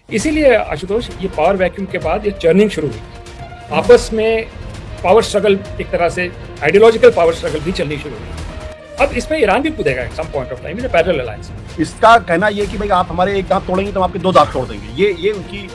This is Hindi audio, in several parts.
इसीलिए आशुतोष ये पावर वैक्यूम के बाद ये चर्निंग शुरू हुई, आपस में पावर स्ट्रगल, एक तरह से आइडियोलॉजिकल पावर स्ट्रगल भी चलनी शुरू हुई। अब इसमें ईरान भी कूदेगा at some point of time in parallel alliance. इसका कहना ये कि भाई आप हमारे एक दांत तोड़ेंगे तो हम आपके दो दांत तोड़ देंगे, ये उनकी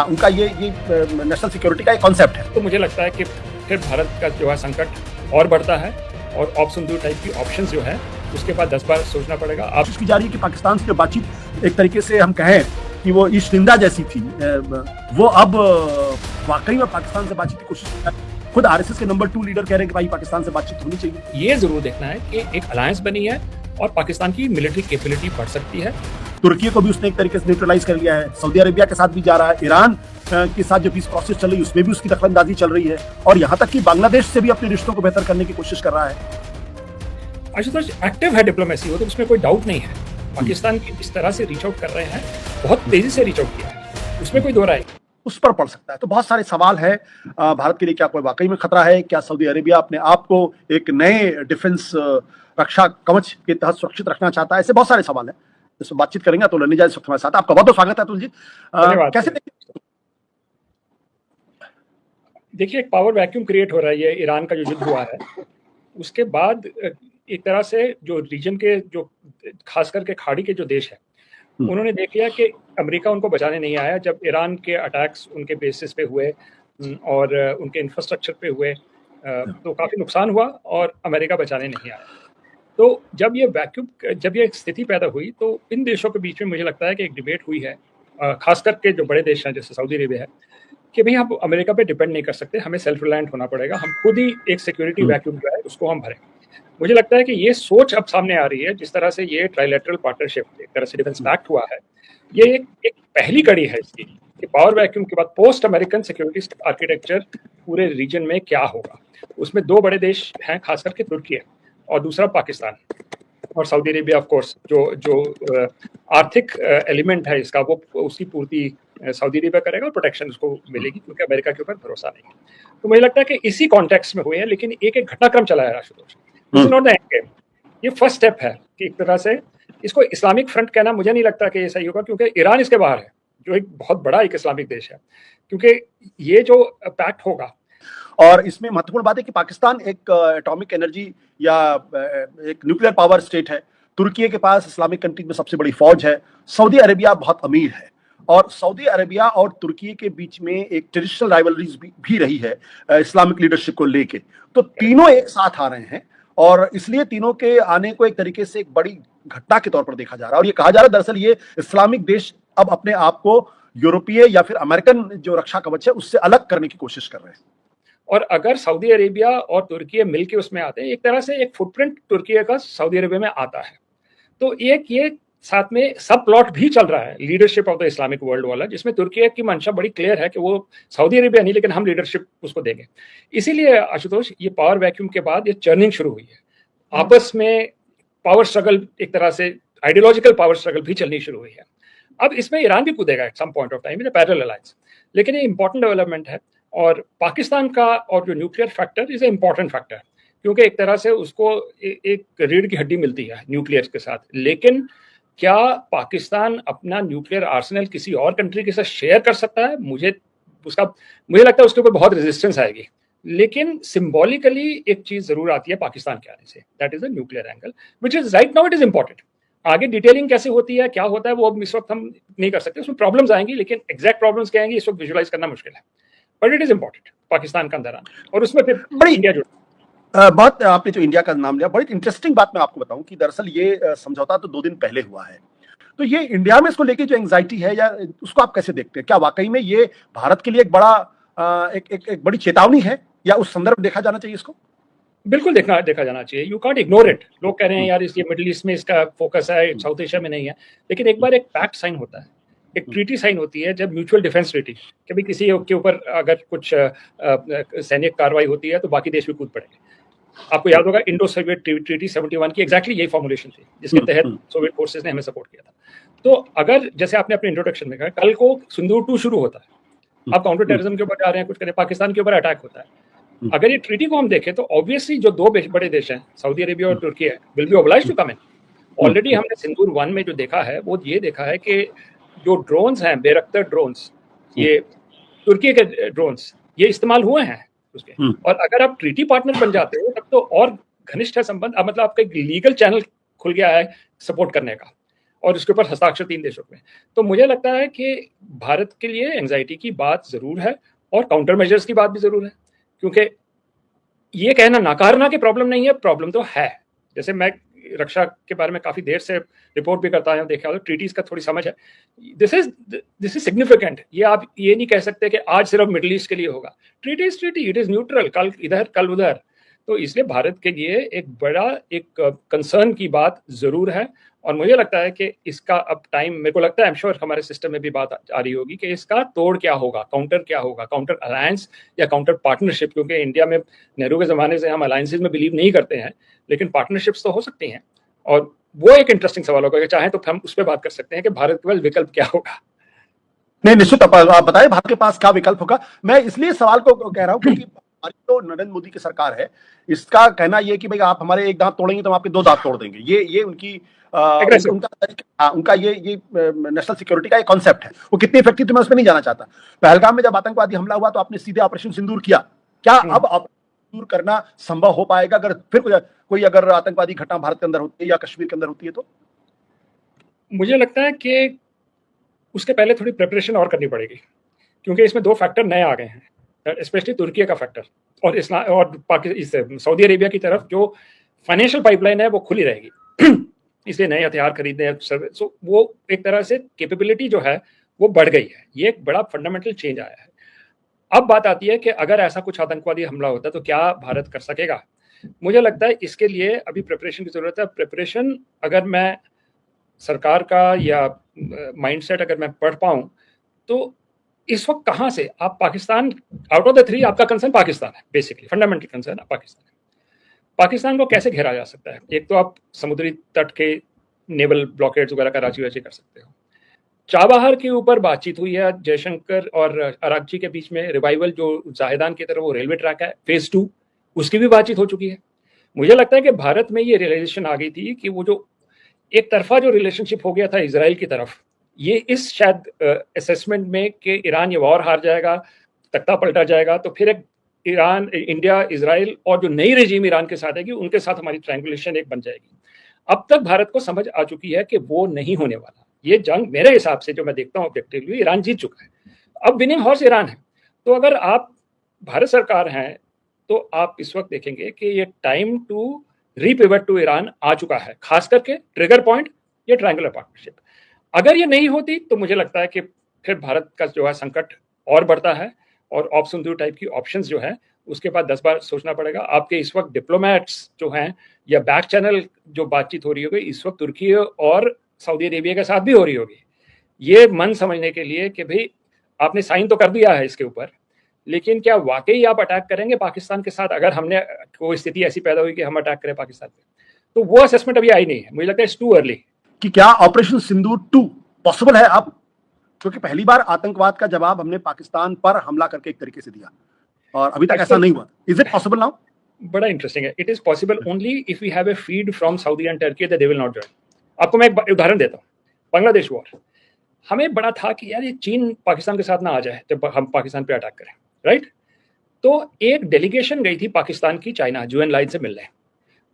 उनका ये नेशनल सिक्योरिटी का एक कॉन्सेप्ट है। तो मुझे लगता है कि फिर भारत का जो है संकट और बढ़ता है और ऑप्शन टाइप की ऑप्शन जो है उसके बाद 10 बार सोचना पड़ेगा। आप की जा रही है कि पाकिस्तान से बातचीत एक तरीके से हम कहें कि वो ईस्ट निंदा जैसी थी, वो अब वाकई में पाकिस्तान से बातचीत की कोशिश कर रहा है। खुद आरएसएस के नंबर 2 लीडर कह रहे हैं कि भाई पाकिस्तान से बातचीत होनी चाहिए। ये जरूर देखना है कि एक अलायंस बनी है और पाकिस्तान की मिलिट्री कैपेबिलिटी बढ़ सकती है। तुर्की को भी उसने एक तरीके से न्यूट्रलाइज कर लिया है, सऊदी अरेबिया के साथ भी जा रहा है, ईरान के साथ जो पीस प्रोसेस चल रही है उसमें भी उसकी दखलंदाजी चल रही है, और यहाँ तक कि बांग्लादेश से भी अपने रिश्तों को बेहतर करने की कोशिश कर रहा है। आशुतोष, एक्टिव है डिप्लोमेसी, वो तो उसमें कोई डाउट नहीं है। पाकिस्तान की इस तरह से रीच आउट कर रहे हैं, बहुत तेजी से रीच आउट किया है, उसमें कोई दो राय उस पर पड़ सकता है। तो बहुत सारे सवाल है भारत के लिए, क्या कोई वाकई में खतरा है? क्या सऊदी अरेबिया अपने आप को एक नए डिफेंस रक्षा कवच के तहत सुरक्षित रखना चाहता है? ऐसे बहुत सारे सवाल हैं, इसमें बातचीत करेंगे। तो लेने जाए इस वक्त हमारे साथ, आपका बहुत बहुत स्वागत है अतुल जी। कैसे देखिए, एक पावर वैक्यूम क्रिएट हो रहा है। ये ईरान का जो युद्ध हुआ है उसके बाद एक तरह से जो रीजन के जो खास करके खाड़ी के जो देश है उन्होंने देख लिया कि अमेरिका उनको बचाने नहीं आया। जब ईरान के अटैक्स उनके बेसिस पे हुए और उनके इंफ्रास्ट्रक्चर पे हुए तो काफ़ी नुकसान हुआ और अमेरिका बचाने नहीं आया। तो जब ये स्थिति पैदा हुई तो इन देशों के बीच में मुझे लगता है कि एक डिबेट हुई है, खास करके जो बड़े देश हैं जैसे सऊदी अरेबिया है, कि भाई हम अमेरिका पे डिपेंड नहीं कर सकते, हमें सेल्फ रिलायंट होना पड़ेगा, हम खुद ही एक सिक्योरिटी वैक्यूम जो है उसको हम भरें। मुझे लगता है कि ये सोच अब सामने आ रही है। जिस तरह से ये ट्राइलेटरल पार्टनरशिप एक तरह से डिफेंस पैक्ट हुआ है, ये एक पहली कड़ी है इसकी कि पावर वैक्यूम के बाद पोस्ट अमेरिकन सिक्योरिटी आर्किटेक्चर पूरे रीजन में क्या होगा। उसमें दो बड़े देश हैं, खास करके तुर्की है और दूसरा पाकिस्तान और सऊदी अरेबिया। ऑफ कोर्स जो आर्थिक एलिमेंट है इसका, वो उसकी पूर्ति सऊदी अरेबिया करेगा और प्रोटेक्शन उसको मिलेगी क्योंकि अमेरिका के ऊपर भरोसा नहीं है। तो मुझे लगता है कि इसी कॉन्टेक्स्ट में हुए हैं, लेकिन एक घटनाक्रम चला है Ashutosh. Not the end game, ये फर्स्ट स्टेप है कि एक तरह से इसको इस्लामिक फ्रंट कहना मुझे नहीं लगता कि ये सही होगा, क्योंकि ईरान इसके बाहर है जो एक बहुत बड़ा एक इस्लामिक देश है। क्योंकि ये जो पैक्ट होगा, और इसमें महत्वपूर्ण बात है कि पाकिस्तान एक एटॉमिक एनर्जी या एक न्यूक्लियर पावर स्टेट है, तुर्की के पास इस्लामिक कंट्री में सबसे बड़ी फौज है, सऊदी अरेबिया बहुत अमीर है, और सऊदी अरेबिया और तुर्की के बीच में एक ट्रेडिशनल राइवलरीज भी रही है इस्लामिक लीडरशिप को लेके। तो तीनों एक साथ आ रहे हैं और इसलिए तीनों के आने को एक तरीके से एक बड़ी घटना के तौर पर देखा जा रहा है, और ये कहा जा रहा है दरअसल ये इस्लामिक देश अब अपने आप को यूरोपीय या फिर अमेरिकन जो रक्षा कवच है उससे अलग करने की कोशिश कर रहे हैं। और अगर सऊदी अरेबिया और तुर्की मिलकर उसमें आते हैं, एक तरह से एक फुटप्रिंट तुर्की का सऊदी अरेबिया में आता है। तो एक ये साथ में सब प्लॉट भी चल रहा है leadership of the Islamic world वाला, जिसमें तुर्की की मंशा बड़ी क्लियर है कि वो सऊदी अरेबिया नहीं, लेकिन हम लीडरशिप उसको देंगे। इसीलिए आशुतोष, ये पावर वैक्यूम के बाद ये चर्निंग शुरू हुई है, आपस में पावर स्ट्रगल, एक तरह से आइडियोलॉजिकल पावर स्ट्रगल भी चलनी शुरू हुई है। अब इसमें ईरान भी कूदेगा at some point of time in parallel alliance. लेकिन ये इंपॉर्टेंट डेवलपमेंट है, और पाकिस्तान का और जो nuclear factor is a important factor, क्योंकि एक तरह से उसको एक रीढ़ की हड्डी मिलती है न्यूक्लियर के साथ। लेकिन क्या पाकिस्तान अपना न्यूक्लियर आर्सेनल किसी और कंट्री के साथ शेयर कर सकता है? मुझे लगता है उसके ऊपर बहुत रेजिस्टेंस आएगी। लेकिन सिंबॉलिकली एक चीज जरूर आती है पाकिस्तान के आने से, that is the nuclear angle, which is right now it is important. आगे डिटेलिंग कैसे होती है, क्या होता है, वो अब इस वक्त हम नहीं कर सकते, उसमें प्रॉब्लम्स आएंगी, लेकिन एग्जैक्ट प्रॉब्लम्स क्या आएंगी इस वक्त विजुअलाइज करना मुश्किल है। But it is important Pakistan का अंदर आना, और उसमें फिर बड़ी इंडिया जुड़। बहुत आपने जो इंडिया का नाम लिया, बड़ी इंटरेस्टिंग बात मैं आपको बताऊं कि दरअसल ये समझौता तो 2 दिन पहले हुआ है। तो ये इंडिया में इसको लेके जो एंग्जाइटी है, या उसको आप कैसे देखते हैं? क्या वाकई में ये भारत के लिए एक बड़ा एक बड़ी चेतावनी है, या उस संदर्भ में देखा जाना चाहिए इसको? बिल्कुल देखा जाना चाहिए। You can't ignore it. लोग कह रहे हैं यार ये मिडिल ईस्ट में इसका फोकस है, साउथ एशिया में नहीं है, लेकिन एक बार एक पैक्ट साइन होता है, एक ट्रीटी साइन होती है, जब म्यूचुअल डिफेंस ट्रीटी, कभी किसी के ऊपर अगर कुछ सैनिक कार्रवाई होती है तो बाकी देश भी कूद पड़ेंगे। आपको याद होगा इंडो सोवियत ट्रीटी 71 की एग्जैक्टली यही फॉर्मुलेशन थी, जिसके तहत सोवियत फोर्सेस ने हमें सपोर्ट किया था। तो अगर जैसे आपने अपने इंट्रोडक्शन में कहा, कल को सिंदूर 2 शुरू होता है, आप काउंटर टेररिज्म के ऊपर जा रहे हैं, कुछ करें, पाकिस्तान के ऊपर अटैक होता है, अगर ये ट्रीटी को हम देखें तो ऑब्वियसली जो 2 बड़े देश हैं, सऊदी अरेबिया और तुर्की है, will be obliged to come in. Already हमने सिंदूर 1 में जो देखा है वो ये देखा है कि जो ड्रोन्स हैं, बैरक्टर ड्रोन्स, ये तुर्की के ड्रोन्स, ये इस्तेमाल हुए हैं उसके। और अगर आप ट्रीटी पार्टनर बन जाते हो तब तो और घनिष्ठ है संबंध, मतलब आपका एक लीगल चैनल खुल गया है सपोर्ट करने का, और उसके ऊपर हस्ताक्षर 3 देशों में। तो मुझे लगता है कि भारत के लिए एंजाइटी की बात जरूर है और काउंटर मेजर्स की बात भी जरूर है, क्योंकि ये कहना नकारना कि प्रॉब्लम नहीं है, प्रॉब्लम तो है। जैसे मैं रक्षा के बारे में काफी देर से रिपोर्ट भी करता हूं, देखा ट्रीटीज का थोड़ी समझ है। This is significant. ये आप ये नहीं कह सकते कि आज सिर्फ मिडिल ईस्ट के लिए होगा। Treaty is treaty, it is neutral, कल इधर कल उधर। तो इसलिए भारत के लिए एक बड़ा एक कंसर्न की बात जरूर है, और मुझे लगता है कि इसका अब टाइम, मेरे को लगता है, आई एम श्योर हमारे सिस्टम में भी बात आ रही होगी कि इसका तोड़ क्या होगा, काउंटर क्या होगा, काउंटर अलायंस या काउंटर पार्टनरशिप। क्योंकि इंडिया में नेहरू के जमाने से हम अलायंसेज में बिलीव नहीं करते हैं, लेकिन पार्टनरशिप्स तो हो सकती हैं। और वो एक इंटरेस्टिंग सवाल होगा कि चाहे तो हम उस पर बात कर सकते हैं कि भारत के पास विकल्प क्या होगा। नहीं, निश्चित आप बताएं भारत के पास क्या विकल्प होगा। मैं इसलिए सवाल को कह रहा हूं क्योंकि जो नरेंद्र मोदी की सरकार है, इसका कहना यह कि भाई आप हमारे एक दांत तोड़ेंगे तो हम आपके 2 दांत तोड़ देंगे। ये उनकी उनका ये नेशनल सिक्योरिटी का एक कॉन्सेप्ट है। वो कितनी इफेक्टिव थी मैं उसमें नहीं जाना चाहता। पहलगाम में जब आतंकवादी हमला हुआ तो आपने सीधे ऑपरेशन सिंदूर किया। क्या अब सिंदूर करना संभव हो पाएगा अगर फिर कोई अगर आतंकवादी घटना भारत के अंदर होती है या कश्मीर के अंदर होती है? तो मुझे लगता है कि उसके पहले थोड़ी प्रिपरेशन और करनी पड़ेगी, क्योंकि इसमें 2 फैक्टर नए आ गए हैं, स्पेशली तुर्की का फैक्टर और इस्लाम और सऊदी अरेबिया की तरफ जो फाइनेंशियल पाइपलाइन है वो खुली रहेगी। इसलिए नए हथियार खरीदने, सो वो एक तरह से कैपेबिलिटी जो है वो बढ़ गई है। ये एक बड़ा फंडामेंटल चेंज आया है। अब बात आती है कि अगर ऐसा कुछ आतंकवादी हमला होता है तो क्या भारत कर सकेगा? मुझे लगता है इसके लिए अभी प्रिपरेशन की जरूरत है। प्रिपरेशन अगर मैं सरकार का या माइंडसेट अगर मैं पढ़ पाऊं तो इस वक्त कहां से आप पाकिस्तान, आउट ऑफ द 3 आपका कंसर्न पाकिस्तान है, बेसिकली फंडामेंटल कंसर्न है पाकिस्तान। पाकिस्तान को कैसे घेरा जा सकता है? एक तो आप समुद्री तट के नेवल ब्लॉकेड्स वगैरह कराची वाची कर सकते हो। चाबहार के ऊपर बातचीत हुई है जयशंकर और अरागची के बीच में। रिवाइवल जो जाहिदान की तरफ वो रेलवे ट्रैक है फेज 2, उसकी भी बातचीत हो चुकी है। मुझे लगता है कि भारत में ये रियलाइजेशन आ गई थी कि वो जो एक तरफा जो रिलेशनशिप हो गया था इजराइल की तरफ, ये इस शायद असेसमेंट में कि ईरान ये वॉर हार जाएगा, तख्ता पलटा जाएगा, तो फिर एक ईरान, इंडिया, इजराइल और जो नई रेजीम ईरान के साथ है उनके साथ हमारी ट्रायंगुलेशन एक बन जाएगी। अब तक भारत को समझ आ चुकी है कि वो नहीं होने वाला। ये जंग मेरे हिसाब से जो मैं देखता हूँ ऑब्जेक्टिवली, ईरान जीत चुका है। अब विनिंग हॉर्स ईरान है। तो अगर आप भारत सरकार हैं तो आप इस वक्त देखेंगे कि ये टाइम टू रीपिवट टू ईरान आ चुका है, खास करके ट्रिगर पॉइंट या ट्रायंगुलर पार्टनरशिप। अगर ये नहीं होती तो मुझे लगता है कि फिर भारत का जो है संकट और बढ़ता है, और ऑप्शन 2 टाइप की ऑप्शंस जो है उसके बाद 10 बार सोचना पड़ेगा। आपके इस वक्त डिप्लोमेट्स जो हैं या बैक चैनल जो बातचीत हो रही होगी इस वक्त तुर्की और सऊदी अरेबिया के साथ भी हो रही होगी, ये मन समझने के लिए कि भाई आपने साइन तो कर दिया है इसके ऊपर, लेकिन क्या वाकई आप अटैक करेंगे पाकिस्तान के साथ? अगर हमने कोई स्थिति ऐसी पैदा हुई कि हम अटैक करें पाकिस्तान पे, तो वो असेसमेंट अभी आई नहीं है। मुझे लगता है इट्स टू अर्ली कि क्या ऑपरेशन सिंदूर 2 पॉसिबल है अब? क्योंकि पहली बार आतंकवाद का जवाब हमने पाकिस्तान पर हमला करके एक तरीके से दिया और अभी तक ऐसा नहीं हुआ। Is it possible now? बड़ा इंटरेस्टिंग है। It is possible only if we have a feed from Saudi and Turkey that they will not join. आपको मैं एक उदाहरण देता हूँ, बांग्लादेश वॉर। हमें बड़ा था कि यार ये चीन पाकिस्तान के साथ ना आ जाए जब हम पाकिस्तान पे अटैक करें, राइट? तो एक डेलीगेशन गई थी पाकिस्तान की चाइना जुएन लाइन से मिलने।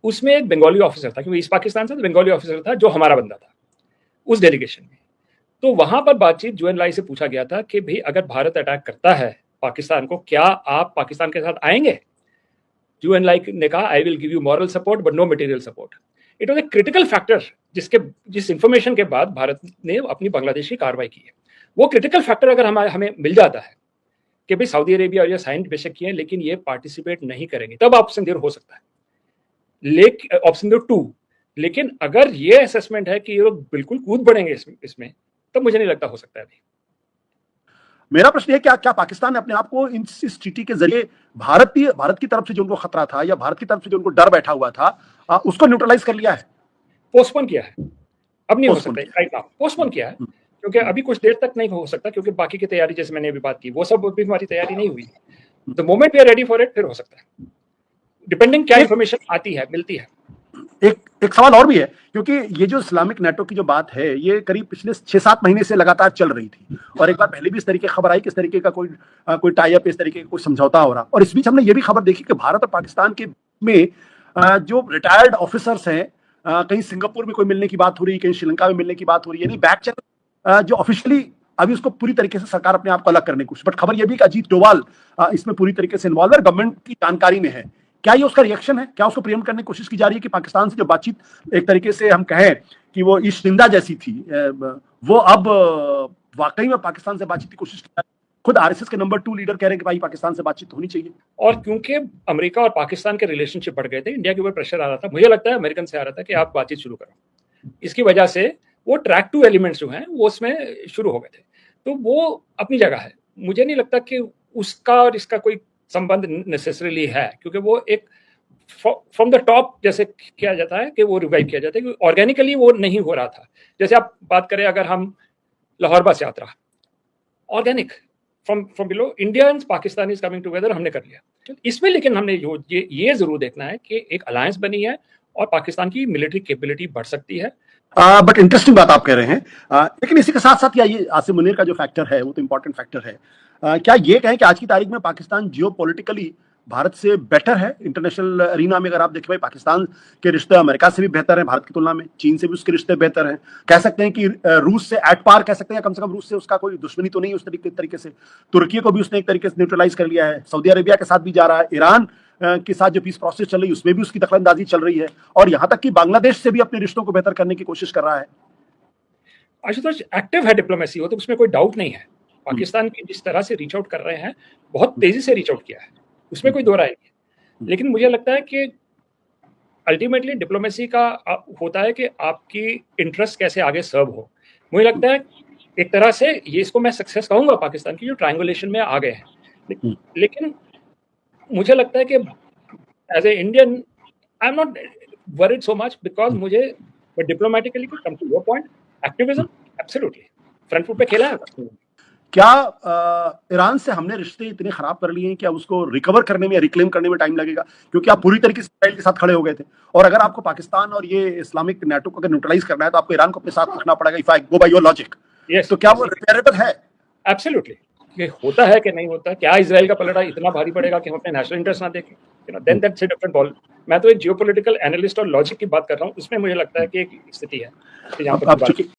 उसमें एक बंगाली ऑफिसर था, क्योंकि इस पाकिस्तान से तो बंगाली ऑफिसर था जो हमारा बंदा था उस डेलीगेशन में। तो वहां पर बातचीत जुएन लाई से पूछा गया था कि भाई अगर भारत अटैक करता है पाकिस्तान को, क्या आप पाकिस्तान के साथ आएंगे? जुएन लाई ने कहा I will give you moral support but no material support. It was a critical factor जिस इंफॉर्मेशन के बाद भारत ने अपनी बांग्लादेश की कार्रवाई की है। वो क्रिटिकल फैक्टर अगर हमें मिल जाता है कि भाई सऊदी अरेबिया और ये साइन बेशक किए हैं लेकिन ये पार्टिसिपेट नहीं करेंगे, तब ऑप्शन 0 हो सकता है, लेकिन ऑप्शन 2। लेकिन अगर ये असेसमेंट है कि ये लोग बिल्कुल कूद पड़ेंगे इसमें, तब मुझे नहीं लगता हो सकता है अभी। मेरा प्रश्न है क्या पाकिस्तान ने अपने आप को इस ट्रीटी के जरिए भारत की तरफ से जो उनको खतरा था या भारत की तरफ से जो उनको डर बैठा हुआ था उसको न्यूट्रलाइज कर लिया है, पोस्टपोन किया है? अब नहीं हो सकता राइट नाउ, पोस्टपोन किया है क्योंकि अभी कुछ देर तक नहीं हो सकता, क्योंकि बाकी की तैयारी जैसे मैंने अभी बात की वो सब अभी हमारी तैयारी नहीं हुई। The moment we are ready for it फिर हो सकता है, डिपेंडिंग क्या इंफॉर्मेशन आती है मिलती है। एक सवाल और भी है, क्योंकि ये जो इस्लामिक नेटो की जो बात है, ये करीब पिछले 6-7 महीने से लगातार चल रही थी, और एक बार पहले भी इस तरीके की खबर आई कि इस तरीके का कोई टाई अप, इस तरीके का कोई समझौता हो रहा। और इस बीच हमने ये भी खबर देखी कि भारत और पाकिस्तान के में जो रिटायर्ड ऑफिसर्स हैं, कहीं सिंगापुर में कोई मिलने की बात हो रही है, कहीं श्रीलंका में मिलने की बात हो रही है, यानी बैक चैनल जो ऑफिशियली अभी उसको पूरी तरीके से सरकार अपने आप को अलग करने की कोशिश। बट खबर यह भी कि अजीत डोभाल इसमें पूरी तरीके से इन्वॉल्व है, गवर्नमेंट की जानकारी में है। क्या ये उसका रिएक्शन है? क्या उसको प्रियम करने की कोशिश की जा रही है कि पाकिस्तान से जो बातचीत एक तरीके से हम कहें कि वो ईस्ट निंदा जैसी थी, वो अब वाकई में पाकिस्तान से बातचीत की कोशिश की जा रही है? खुद आरएसएस के नंबर 2 लीडर कह रहे हैं कि भाई पाकिस्तान से बातचीत होनी चाहिए। और क्योंकि अमेरिका और पाकिस्तान के रिलेशनशिप बढ़ गए थे, इंडिया के ऊपर प्रेशर आ रहा था, मुझे लगता है अमेरिकन से आ रहा था कि आप बातचीत शुरू करो। इसकी वजह से वो ट्रैक 2 एलिमेंट्स जो हैं वो उसमें शुरू हो गए थे, तो वो अपनी जगह है। मुझे नहीं लगता कि उसका और इसका कोई संबंध नेसेसरीली है, क्योंकि वो एक फ्रॉम द टॉप जैसे किया जाता है कि वो रिवाइव किया जाता है, क्योंकि ऑर्गेनिकली वो नहीं हो रहा था। जैसे आप बात करें, अगर हम लाहौर बस यात्रा, organic from below, India and Pakistan is coming together, हमने कर लिया इसमें। लेकिन हमने ये जरूर देखना है कि एक अलायंस बनी है और पाकिस्तान की मिलिट्री कैपेबिलिटी बढ़ सकती है। बट इंटरेस्टिंग बात आप कह रहे हैं, लेकिन इसी के साथ साथ ये आसिम मुनीर का जो फैक्टर है वो तो इंपॉर्टेंट फैक्टर है। क्या ये कहें कि आज की तारीख में पाकिस्तान जियोपॉलिटिकली भारत से बेटर है इंटरनेशनल अरीना में? अगर आप देखें भाई, पाकिस्तान के रिश्ते अमेरिका से भी बेहतर हैं भारत की तुलना में, चीन से भी उसके रिश्ते बेहतर हैं। कह सकते हैं कि रूस से एट पार कह सकते हैं, कम से कम रूस से उसका कोई दुश्मनी तो नहीं है उस तरीके से। तुर्की को भी उसने एक तरीके से न्यूट्रलाइज कर लिया है, सऊदी अरेबिया के साथ भी जा रहा है, ईरान के साथ जो पीस प्रोसेस चल रही है उसमें भी उसकी दखलंदाजी चल रही है, और यहां तक कि बांग्लादेश से भी अपने रिश्तों को बेहतर करने की कोशिश कर रहा है। आशुतोष, एक्टिव है डिप्लोमेसी, वो तो उसमें कोई डाउट नहीं है। पाकिस्तान की जिस तरह से रीच आउट कर रहे हैं, बहुत तेजी से रीच आउट किया है, उसमें कोई दो राय नहीं। लेकिन मुझे लगता है कि अल्टीमेटली डिप्लोमेसी का होता है कि आपकी इंटरेस्ट कैसे आगे सर्व हो। मुझे लगता है एक तरह से ये, इसको मैं सक्सेस कहूंगा पाकिस्तान की, जो ट्रायंगुलेशन में आ गए हैं। लेकिन मुझे लगता है कि as a Indian I am not worried so much, because मुझे diplomatically come to your point, activism absolutely front foot पे खेला है। क्या ईरान से हमने रिश्ते इतने खराब कर लिए हैं कि अब उसको रिकवर करने में, रिक्लेम करने में टाइम लगेगा? क्योंकि आप पूरी तरीके से इसराइल के साथ खड़े हो गए थे, और अगर आपको पाकिस्तान और ये इस्लामिक नेटो को अगर न्यूट्रलाइज करना है तो आपको ईरान को अपने साथ रखना पड़ेगा, if I go by your logic. तो क्या वो रिपेयरेबल है? एब्सोल्युटली। ये होता है कि नहीं होता? क्या इजराइल का पलड़ा इतना भारी पड़ेगा कि हम अपने नेशनल इंटरेस्ट ना देखें? Then that's a different ball. मैं तो एक जियोपॉलिटिकल एनालिस्ट और लॉजिक की बात कर रहा हूँ, उसमें मुझे लगता है कि एक स्थिति है कि